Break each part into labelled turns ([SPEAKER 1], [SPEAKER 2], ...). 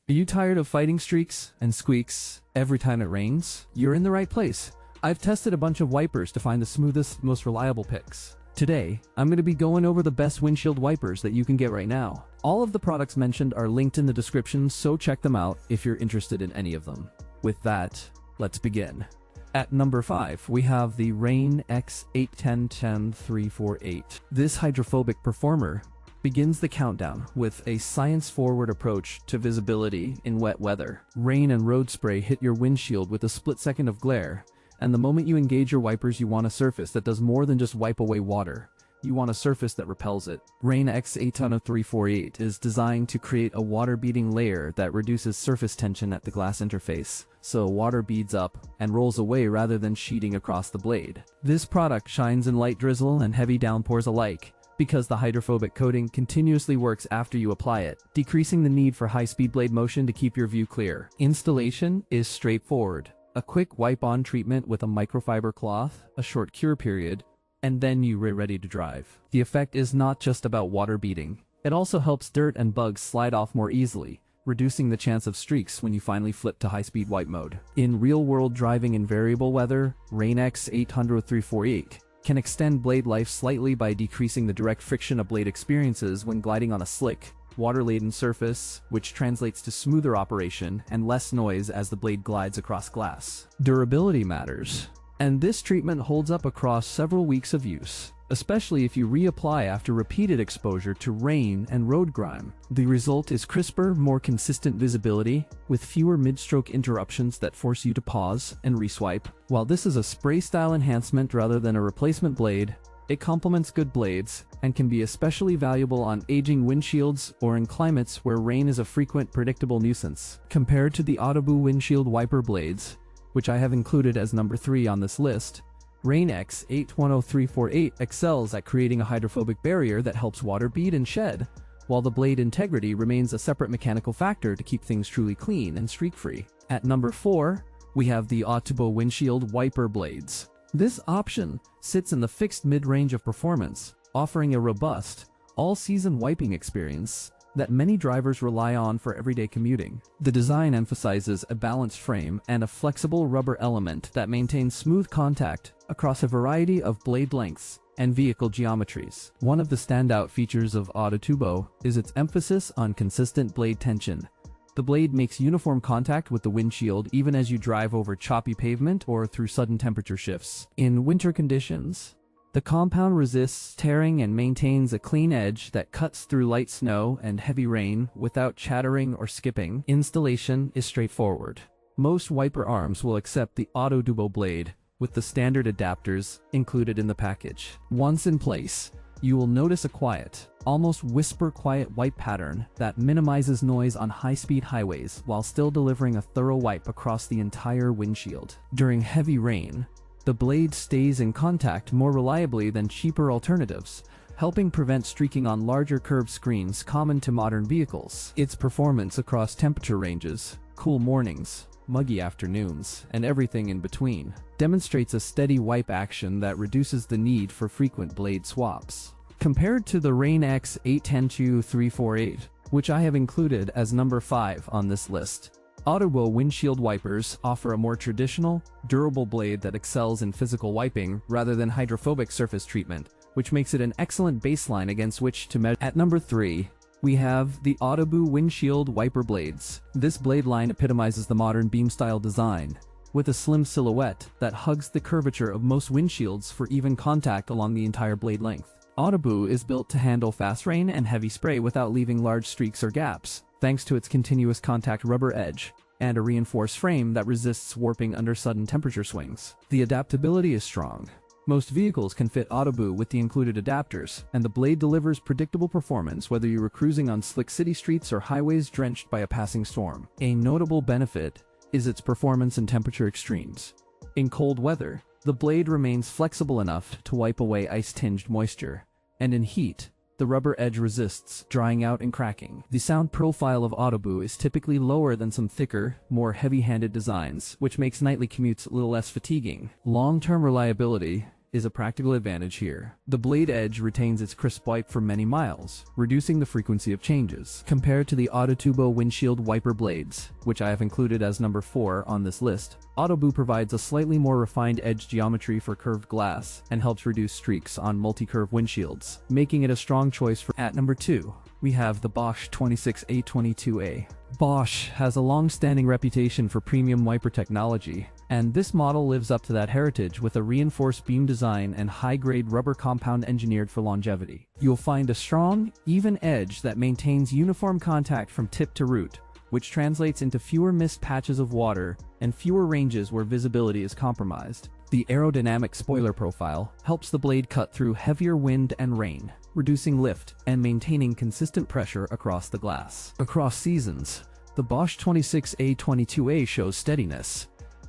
[SPEAKER 1] Are you tired of fighting streaks and squeaks every time it rains? You're in the right place. I've tested a bunch of wipers to find the smoothest, most reliable picks. Today, I'm going to be going over the best windshield wipers that you can get right now. All of the products mentioned are linked in the description, so check them out if you're interested in any of them. With that, let's begin. At number 5, we have the Rain X810348. This hydrophobic performer begins the countdown with a science-forward approach to visibility in wet weather. Rain and road spray hit your windshield with a split second of glare, and the moment you engage your wipers, you want a surface that does more than just wipe away water. You want a surface that repels it. Rain X810348 is designed to create a water-beading layer that reduces surface tension at the glass interface, so water beads up and rolls away rather than sheeting across the blade. This product shines in light drizzle and heavy downpours alike, because the hydrophobic coating continuously works after you apply it, decreasing the need for high-speed blade motion to keep your view clear. Installation is straightforward. A quick wipe-on treatment with a microfiber cloth, a short cure period, and then you're ready to drive. The effect is not just about water beading. It also helps dirt and bugs slide off more easily, reducing the chance of streaks when you finally flip to high-speed wipe mode. In real-world driving in variable weather, Rain X800348 can extend blade life slightly by decreasing the direct friction a blade experiences when gliding on a slick, water-laden surface, which translates to smoother operation and less noise as the blade glides across glass. Durability matters, and this treatment holds up across several weeks of use, especially if you reapply after repeated exposure to rain and road grime. The result is crisper, more consistent visibility, with fewer mid-stroke interruptions that force you to pause and reswipe. While this is a spray-style enhancement rather than a replacement blade, it complements good blades and can be especially valuable on aging windshields or in climates where rain is a frequent, predictable nuisance. Compared to the Autoboo windshield wiper blades, which I have included as number 3 on this list, Rain X810348 excels at creating a hydrophobic barrier that helps water bead and shed, while the blade integrity remains a separate mechanical factor to keep things truly clean and streak-free. At number 4, we have the Autoboo windshield wiper blades. This option sits in the fixed mid-range of performance, offering a robust, all-season wiping experience that many drivers rely on for everyday commuting. The design emphasizes a balanced frame and a flexible rubber element that maintains smooth contact across a variety of blade lengths and vehicle geometries. One of the standout features of Autoboo is its emphasis on consistent blade tension. The blade makes uniform contact with the windshield even as you drive over choppy pavement or through sudden temperature shifts. In winter conditions, the compound resists tearing and maintains a clean edge that cuts through light snow and heavy rain without chattering or skipping. Installation is straightforward. Most wiper arms will accept the Autoboo blade with the standard adapters included in the package. Once in place, you will notice a quiet, almost whisper-quiet wipe pattern that minimizes noise on high-speed highways while still delivering a thorough wipe across the entire windshield. During heavy rain, the blade stays in contact more reliably than cheaper alternatives, helping prevent streaking on larger curved screens common to modern vehicles. Its performance across temperature ranges, cool mornings, muggy afternoons, and everything in between demonstrates a steady wipe action that reduces the need for frequent blade swaps. Compared to the Rain X810348, which I have included as number 5 on this list, Autoboo windshield wipers offer a more traditional, durable blade that excels in physical wiping rather than hydrophobic surface treatment, which makes it an excellent baseline against which to measure. At number 3, we have the Autoboo windshield wiper blades. This blade line epitomizes the modern beam-style design, with a slim silhouette that hugs the curvature of most windshields for even contact along the entire blade length. Autoboo is built to handle fast rain and heavy spray without leaving large streaks or gaps, thanks to its continuous contact rubber edge and a reinforced frame that resists warping under sudden temperature swings. The adaptability is strong. Most vehicles can fit Autoboo with the included adapters, and the blade delivers predictable performance whether you are cruising on slick city streets or highways drenched by a passing storm. A notable benefit is its performance in temperature extremes. In cold weather, the blade remains flexible enough to wipe away ice-tinged moisture, and in heat, the rubber edge resists drying out and cracking. The sound profile of Autoboo is typically lower than some thicker, more heavy-handed designs, which makes nightly commutes a little less fatiguing. Long-term reliability is a practical advantage here. The blade edge retains its crisp wipe for many miles, reducing the frequency of changes. Compared to the Autoboo windshield wiper blades, which I have included as number 4 on this list, Autoboo provides a slightly more refined edge geometry for curved glass and helps reduce streaks on multi-curve windshields, making it a strong choice for. At number 2, we have the Bosch 26A22A. Bosch has a long-standing reputation for premium wiper technology, and this model lives up to that heritage with a reinforced beam design and high-grade rubber compound engineered for longevity. You'll find a strong, even edge that maintains uniform contact from tip to root, which translates into fewer missed patches of water and fewer ranges where visibility is compromised. The aerodynamic spoiler profile helps the blade cut through heavier wind and rain, reducing lift and maintaining consistent pressure across the glass. Across seasons, the Bosch 26A22A shows steadiness.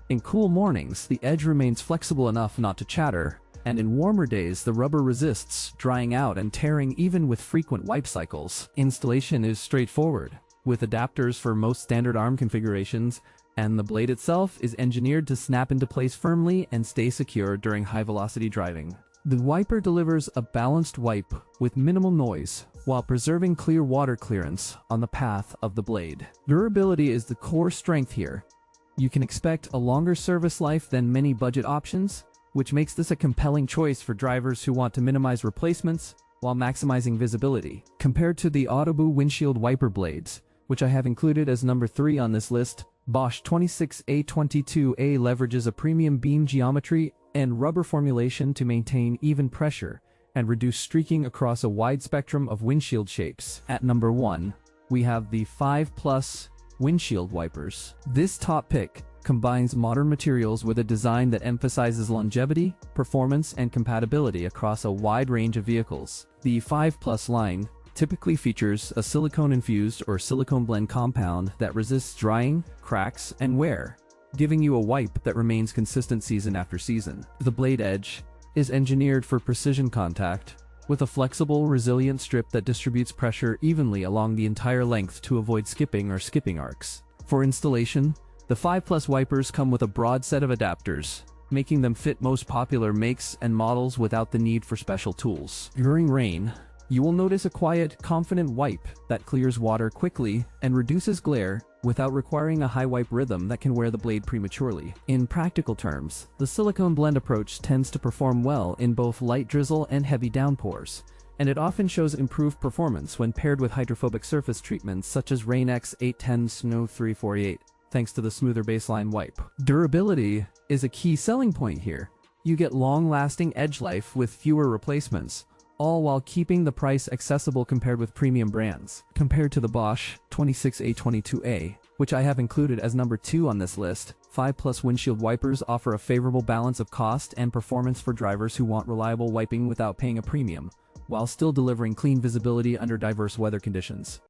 [SPEAKER 1] In cool mornings, the edge remains flexible enough not to chatter, and in warmer days the rubber resists drying out and tearing even with frequent wipe cycles. Installation is straightforward, with adapters for most standard arm configurations, and the blade itself is engineered to snap into place firmly and stay secure during high-velocity driving. The wiper delivers a balanced wipe with minimal noise, while preserving clear water clearance on the path of the blade. Durability is the core strength here. You can expect a longer service life than many budget options, which makes this a compelling choice for drivers who want to minimize replacements while maximizing visibility. Compared to the Autoboo windshield wiper blades, which I have included as number 3 on this list, Bosch 26A22A leverages a premium beam geometry and rubber formulation to maintain even pressure and reduce streaking across a wide spectrum of windshield shapes. At number 1, we have the 5+ windshield wipers. This top pick combines modern materials with a design that emphasizes longevity, performance, and compatibility across a wide range of vehicles. The 5+ line typically features a silicone-infused or silicone blend compound that resists drying, cracks, and wear, giving you a wipe that remains consistent season after season. The blade edge is engineered for precision contact, with a flexible, resilient strip that distributes pressure evenly along the entire length to avoid skipping or skipping arcs. For installation, the 5+ wipers come with a broad set of adapters, making them fit most popular makes and models without the need for special tools. During rain, you will notice a quiet, confident wipe that clears water quickly and reduces glare without requiring a high wipe rhythm that can wear the blade prematurely. In practical terms, the silicone blend approach tends to perform well in both light drizzle and heavy downpours, and it often shows improved performance when paired with hydrophobic surface treatments such as Rain X 810 Snow 348, thanks to the smoother baseline wipe. Durability is a key selling point here. You get long-lasting edge life with fewer replacements, all while keeping the price accessible compared with premium brands. Compared to the Bosch 26A22A, which I have included as number 2 on this list, 5+ windshield wipers offer a favorable balance of cost and performance for drivers who want reliable wiping without paying a premium, while still delivering clean visibility under diverse weather conditions.